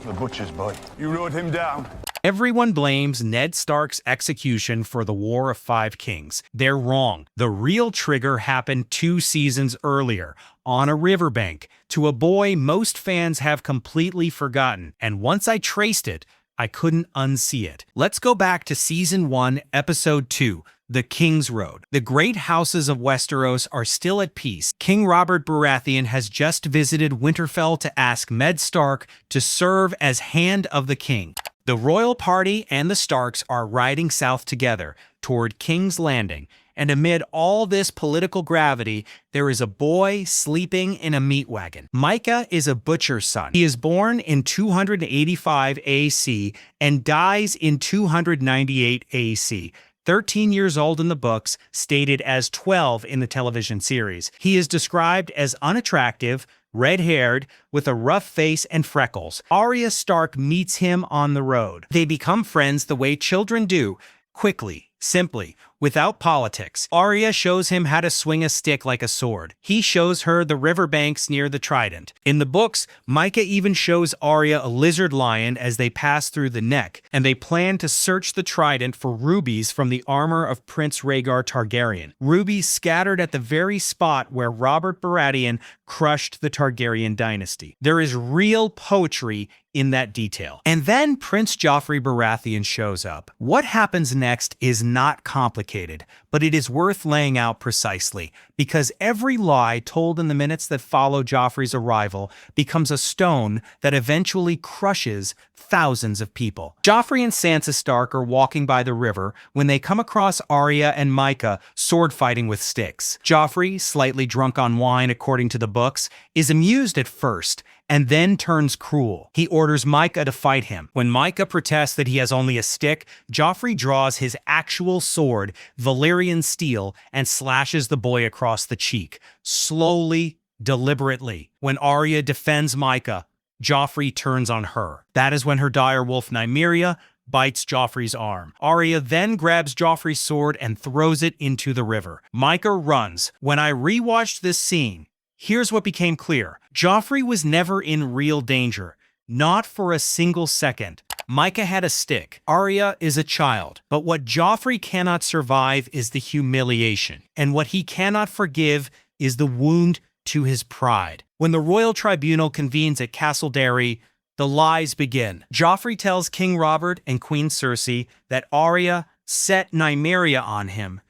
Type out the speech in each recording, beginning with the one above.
The butcher's boy. You rode him down. Everyone blames Ned Stark's execution for the War of Five Kings. They're wrong. The real trigger happened 2 seasons earlier, on a riverbank, to a boy most fans have completely forgotten. And once I traced it, I couldn't unsee it. Let's go back to Season 1, Episode 2, The King's Road. The great houses of Westeros are still at peace. King Robert Baratheon has just visited Winterfell to ask Ned Stark to serve as Hand of the King. The royal party and the Starks are riding south together toward King's Landing, and amid all this political gravity, there is a boy sleeping in a meat wagon. Mycah is a butcher's son. He is born in 285 AC and dies in 298 AC. 13 years old in the books, stated as 12 in the television series. He is described as unattractive, red-haired, with a rough face and freckles. Arya Stark meets him on the road. They become friends the way children do, quickly, simply, without politics. Arya shows him how to swing a stick like a sword. He shows her the riverbanks near the Trident. In the books, Mycah even shows Arya a lizard lion as they pass through the neck, and they plan to search the Trident for rubies from the armor of Prince Rhaegar Targaryen. Rubies scattered at the very spot where Robert Baratheon crushed the Targaryen dynasty. There is real poetry in that detail. And then Prince Joffrey Baratheon shows up. What happens next is not complicated, but it is worth laying out precisely, because every lie told in the minutes that follow Joffrey's arrival becomes a stone that eventually crushes thousands of people. Joffrey and Sansa Stark are walking by the river when they come across Arya and Mycah sword fighting with sticks. Joffrey, slightly drunk on wine according to the books, is amused at first, and then turns cruel. He orders Mycah to fight him. When Mycah protests that he has only a stick, Joffrey draws his actual sword, Valyrian steel, and slashes the boy across the cheek, slowly, deliberately. When Arya defends Mycah, Joffrey turns on her. That is when her direwolf Nymeria bites Joffrey's arm. Arya then grabs Joffrey's sword and throws it into the river. Mycah runs. When I rewatched this scene, here's what became clear. Joffrey was never in real danger, not for a single second. Mycah had a stick. Arya is a child. But what Joffrey cannot survive is the humiliation. And what he cannot forgive is the wound to his pride. When the royal tribunal convenes at Castle Darry, the lies begin. Joffrey tells King Robert and Queen Cersei that Arya set Nymeria on him,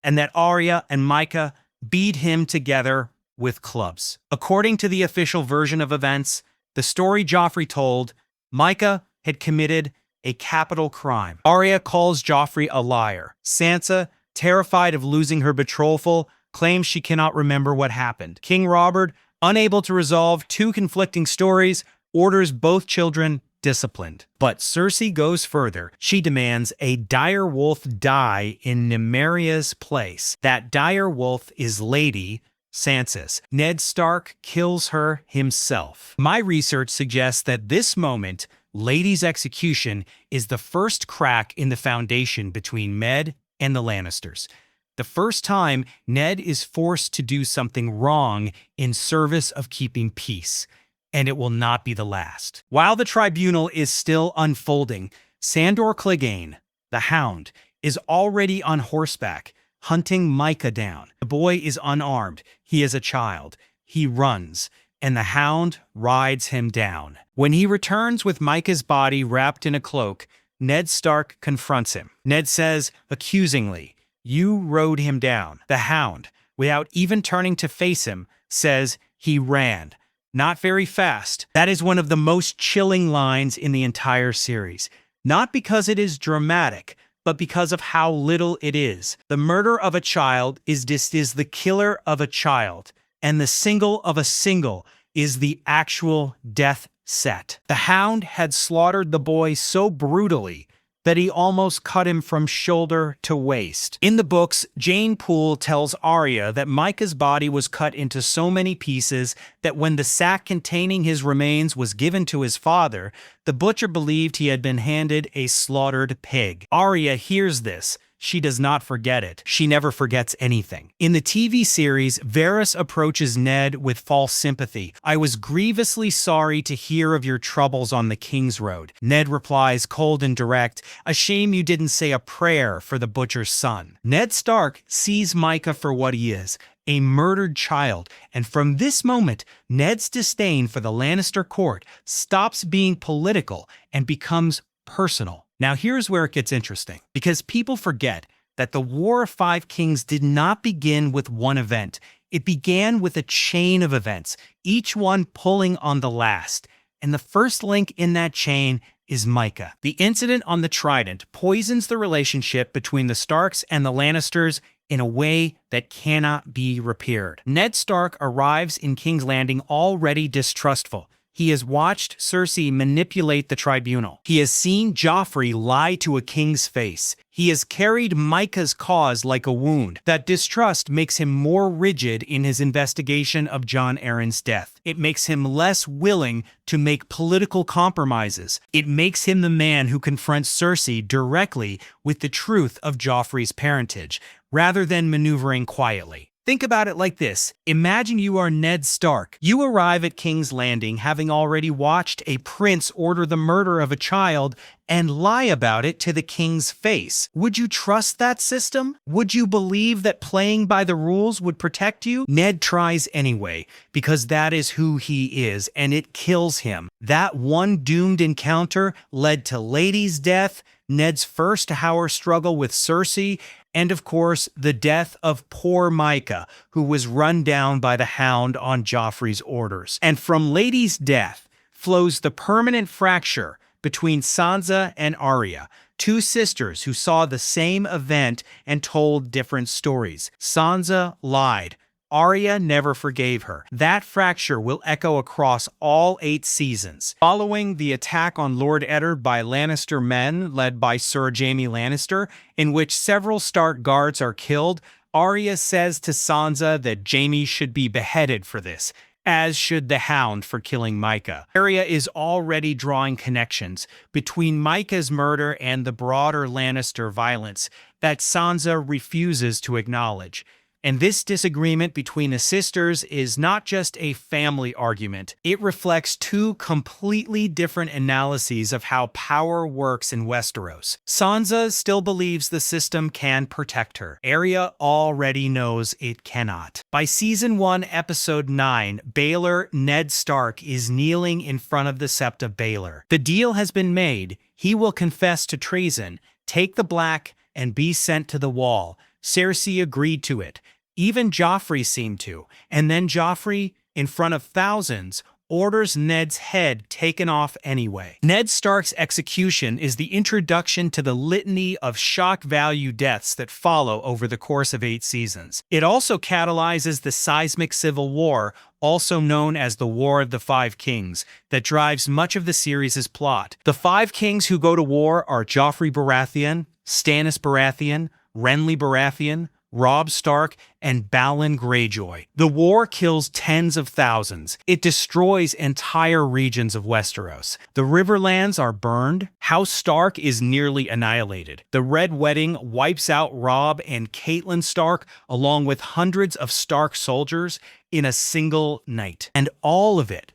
and that Arya and Mycah beat him together with clubs. According to the official version of events, the story Joffrey told, Mycah had committed a capital crime. Arya calls Joffrey a liar. Sansa, terrified of losing her betrothal, claims she cannot remember what happened. King Robert, unable to resolve 2 conflicting stories, orders both children disciplined. But Cersei goes further. She demands a dire wolf die in Nymeria's place. That dire wolf is Lady Sansa. Ned Stark kills her himself. My research suggests that this moment, Lady's execution, is the first crack in the foundation between Ned and the Lannisters. The first time Ned is forced to do something wrong in service of keeping peace, and it will not be the last. While the tribunal is still unfolding, Sandor Clegane, the Hound, is already on horseback, hunting Mycah down. The boy is unarmed. He is a child. He runs, and the Hound rides him down. When he returns with Mycah's body wrapped in a cloak, Ned Stark confronts him. Ned says, accusingly, "You rode him down." The Hound, without even turning to face him, says he ran. Not very fast. That is one of the most chilling lines in the entire series. Not because it is dramatic, but because of how little it is. The murder of a child is the killer of a child, and the single of a single is the actual death set. The Hound had slaughtered the boy so brutally that he almost cut him from shoulder to waist. In the books, Jane Poole tells Arya that Mycah's body was cut into so many pieces that when the sack containing his remains was given to his father, the butcher believed he had been handed a slaughtered pig. Arya hears this. she does not forget it. She never forgets anything. In the TV series, Varys approaches Ned with false sympathy. "I was grievously sorry to hear of your troubles on the King's Road." Ned replies cold and direct, "A shame you didn't say a prayer for the butcher's son." Ned Stark sees Mycah for what he is, a murdered child, and from this moment, Ned's disdain for the Lannister court stops being political and becomes personal. Now here's where it gets interesting, because people forget that the War of Five Kings did not begin with one event. It began with a chain of events, each one pulling on the last. And the first link in that chain is Mycah. The incident on the Trident poisons the relationship between the Starks and the Lannisters in a way that cannot be repaired. Ned Stark arrives in King's Landing already distrustful. He has watched Cersei manipulate the tribunal. He has seen Joffrey lie to a king's face. He has carried Mycah's cause like a wound. That distrust makes him more rigid in his investigation of Jon Arryn's death. It makes him less willing to make political compromises. It makes him the man who confronts Cersei directly with the truth of Joffrey's parentage, rather than maneuvering quietly. Think about it like this. Imagine you are Ned Stark. You arrive at King's Landing having already watched a prince order the murder of a child and lie about it to the king's face. Would you trust that system? Would you believe that playing by the rules would protect you? Ned tries anyway, because that is who he is, and it kills him. That one doomed encounter led to Lady's death, Ned's first hour struggle with Cersei, and of course, the death of poor Mycah, who was run down by the Hound on Joffrey's orders. And from Lady's death flows the permanent fracture between Sansa and Arya, two sisters who saw the same event and told different stories. Sansa lied. Arya never forgave her. That fracture will echo across all 8 seasons. Following the attack on Lord Eddard by Lannister men led by Sir Jaime Lannister, in which several Stark guards are killed, Arya says to Sansa that Jaime should be beheaded for this, as should the Hound for killing Mycah. Arya is already drawing connections between Mycah's murder and the broader Lannister violence that Sansa refuses to acknowledge. And this disagreement between the sisters is not just a family argument. It reflects two completely different analyses of how power works in Westeros. Sansa still believes the system can protect her. Arya already knows it cannot. By Season 1, Episode 9, Baelor Ned Stark is kneeling in front of the Sept of Baelor. The deal has been made. He will confess to treason, take the Black, and be sent to the Wall. Cersei agreed to it. Even Joffrey seemed to. And then Joffrey, in front of thousands, orders Ned's head taken off anyway. Ned Stark's execution is the introduction to the litany of shock value deaths that follow over the course of 8 seasons. It also catalyzes the seismic civil war, also known as the War of the Five Kings, that drives much of the series' plot. The 5 kings who go to war are Joffrey Baratheon, Stannis Baratheon, Renly Baratheon, Robb Stark, and Balon Greyjoy. The war kills tens of thousands. It destroys entire regions of Westeros. The Riverlands are burned. House Stark is nearly annihilated. The Red Wedding wipes out Robb and Catelyn Stark, along with hundreds of Stark soldiers, in a single night. And all of it,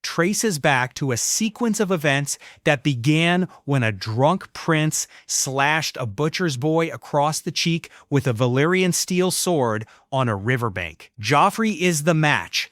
traces back to a sequence of events that began when a drunk prince slashed a butcher's boy across the cheek with a Valyrian steel sword on a riverbank. Joffrey is the match,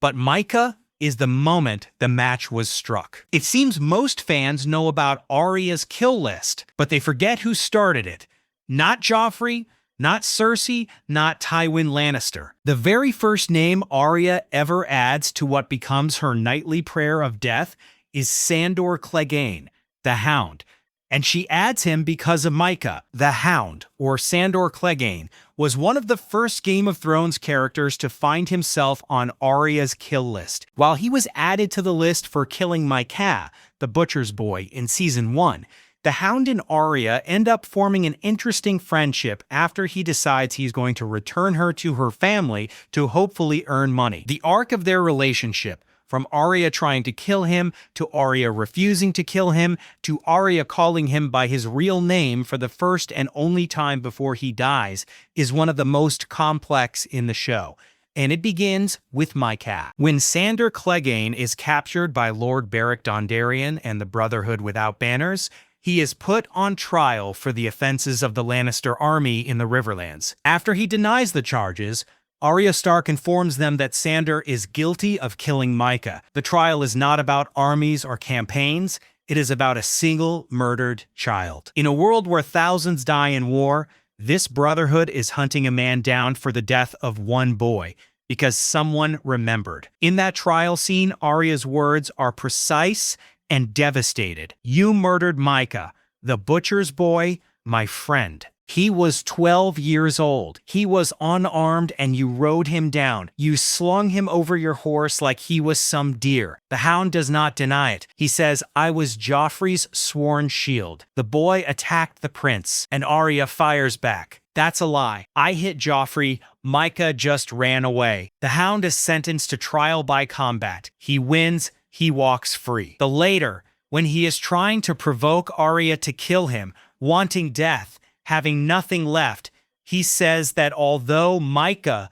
but Mycah is the moment the match was struck. It seems most fans know about Arya's kill list, but they forget who started it. Not Joffrey, not Cersei, not Tywin Lannister. The very first name Arya ever adds to what becomes her nightly prayer of death is Sandor Clegane, the Hound. And she adds him because of Mycah. The Hound, or Sandor Clegane, was one of the first Game of Thrones characters to find himself on Arya's kill list. While he was added to the list for killing Mycah, the butcher's boy, in Season 1, the Hound and Arya end up forming an interesting friendship after he decides he's going to return her to her family to hopefully earn money. The arc of their relationship, from Arya trying to kill him, to Arya refusing to kill him, to Arya calling him by his real name for the first and only time before he dies, is one of the most complex in the show. And it begins with Mycah. When Sandor Clegane is captured by Lord Beric Dondarrion and the Brotherhood Without Banners, he is put on trial for the offenses of the Lannister army in the Riverlands. After he denies the charges, Arya Stark informs them that Sandor is guilty of killing Mycah. The trial is not about armies or campaigns, it is about a single murdered child. In a world where thousands die in war, this brotherhood is hunting a man down for the death of one boy, because someone remembered. In that trial scene, Arya's words are precise and devastated. "You murdered Mycah, the butcher's boy, my friend. He was 12 years old. He was unarmed and you rode him down. You slung him over your horse like he was some deer." The Hound does not deny it. He says, "I was Joffrey's sworn shield. The boy attacked the prince." And Arya fires back, "That's a lie. I hit Joffrey. Mycah just ran away." The Hound is sentenced to trial by combat. He wins. He walks free. The later, when he is trying to provoke Arya to kill him, wanting death, having nothing left, he says that although Mycah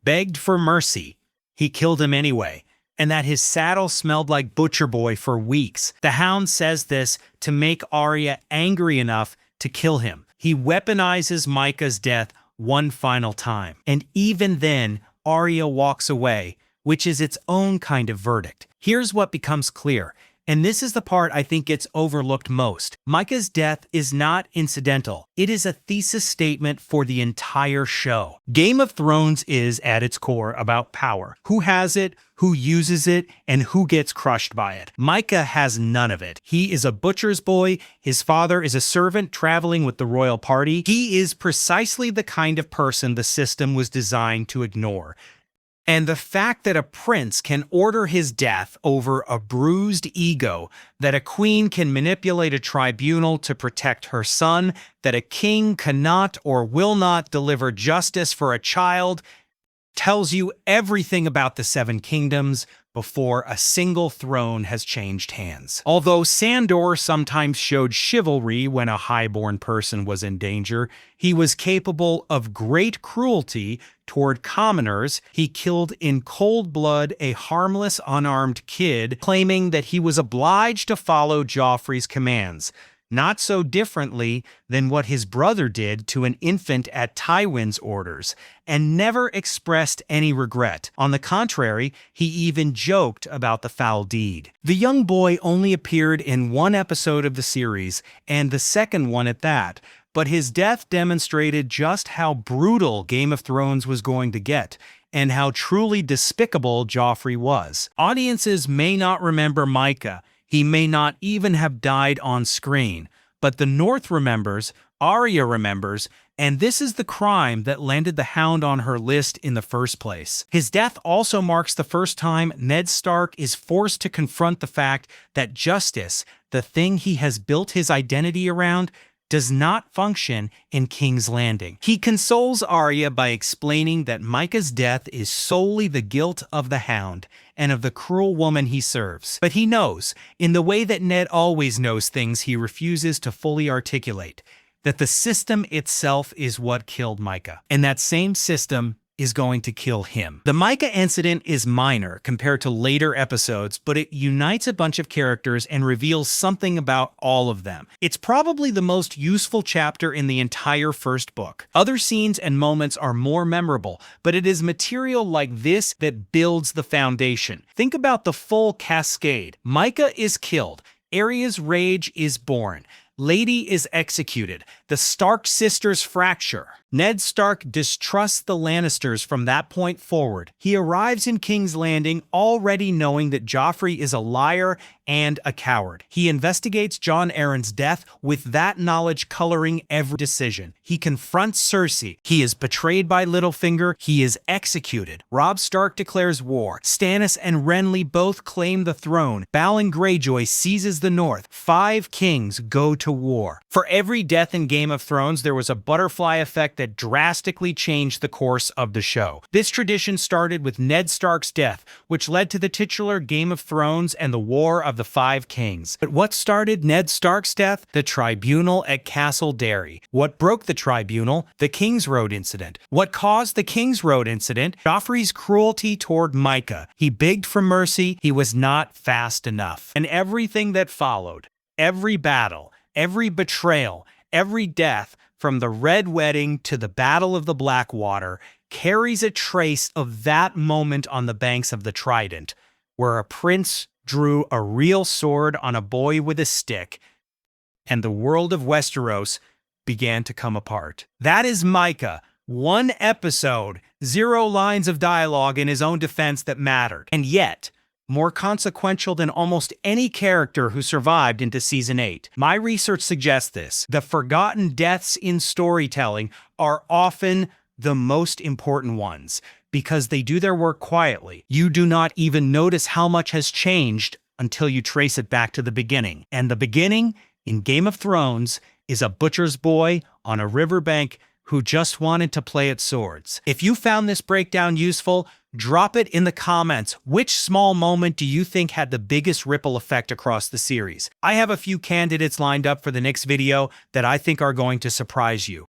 begged for mercy, he killed him anyway, and that his saddle smelled like Butcher Boy for weeks. The Hound says this to make Arya angry enough to kill him. He weaponizes Mycah's death one final time. And even then, Arya walks away, which is its own kind of verdict. Here's what becomes clear, and this is the part I think gets overlooked most. Mycah's death is not incidental. It is a thesis statement for the entire show. Game of Thrones is, at its core, about power. Who has it, who uses it, and who gets crushed by it. Mycah has none of it. He is a butcher's boy. His father is a servant traveling with the royal party. He is precisely the kind of person the system was designed to ignore. And the fact that a prince can order his death over a bruised ego, that a queen can manipulate a tribunal to protect her son, that a king cannot or will not deliver justice for a child, tells you everything about the Seven Kingdoms before a single throne has changed hands. Although Sandor sometimes showed chivalry when a highborn person was in danger, he was capable of great cruelty toward commoners. He killed in cold blood a harmless, unarmed kid, claiming that he was obliged to follow Joffrey's commands. Not so differently than what his brother did to an infant at Tywin's orders, and never expressed any regret. On the contrary, he even joked about the foul deed. The young boy only appeared in one episode of the series, and the second one at that, but his death demonstrated just how brutal Game of Thrones was going to get, and how truly despicable Joffrey was. Audiences may not remember Mycah. He may not even have died on screen, but the North remembers, Arya remembers, and this is the crime that landed the Hound on her list in the first place. His death also marks the first time Ned Stark is forced to confront the fact that justice, the thing he has built his identity around, does not function in King's Landing. He consoles Arya by explaining that Mycah's death is solely the guilt of the Hound and of the cruel woman he serves. But he knows, in the way that Ned always knows things he refuses to fully articulate, that the system itself is what killed Mycah, and that same system is going to kill him. The Mycah incident is minor compared to later episodes, but it unites a bunch of characters and reveals something about all of them. It's probably the most useful chapter in the entire first book. Other scenes and moments are more memorable, but it is material like this that builds the foundation. Think about the full cascade. Mycah is killed. Arya's rage is born. Lady is executed. The Stark sisters fracture. Ned Stark distrusts the Lannisters from that point forward. He arrives in King's Landing already knowing that Joffrey is a liar and a coward. He investigates Jon Arryn's death with that knowledge coloring every decision. He confronts Cersei. He is betrayed by Littlefinger. He is executed. Robb Stark declares war. Stannis and Renly both claim the throne. Balon Greyjoy seizes the North. 5 kings go to war. For every death in Game of Thrones, there was a butterfly effect that drastically changed the course of the show. This tradition started with Ned Stark's death, which led to the titular Game of Thrones and the War of the Five Kings. But what started Ned Stark's death? The tribunal at Castle Derry. What broke the tribunal? The King's Road incident. What caused the King's Road incident? Joffrey's cruelty toward Mycah. He begged for mercy. He was not fast enough. And everything that followed, every battle, every betrayal, every death, from the Red Wedding to the Battle of the Blackwater, carries a trace of that moment on the banks of the Trident, where a prince drew a real sword on a boy with a stick, and the world of Westeros began to come apart. That is Mycah. One episode, 0 lines of dialogue in his own defense that mattered. And yet, more consequential than almost any character who survived into Season 8. My research suggests this. The forgotten deaths in storytelling are often the most important ones because they do their work quietly. You do not even notice how much has changed until you trace it back to the beginning. And the beginning, in Game of Thrones, is a butcher's boy on a riverbank who just wanted to play at swords. If you found this breakdown useful, drop it in the comments. Which small moment do you think had the biggest ripple effect across the series? I have a few candidates lined up for the next video that I think are going to surprise you.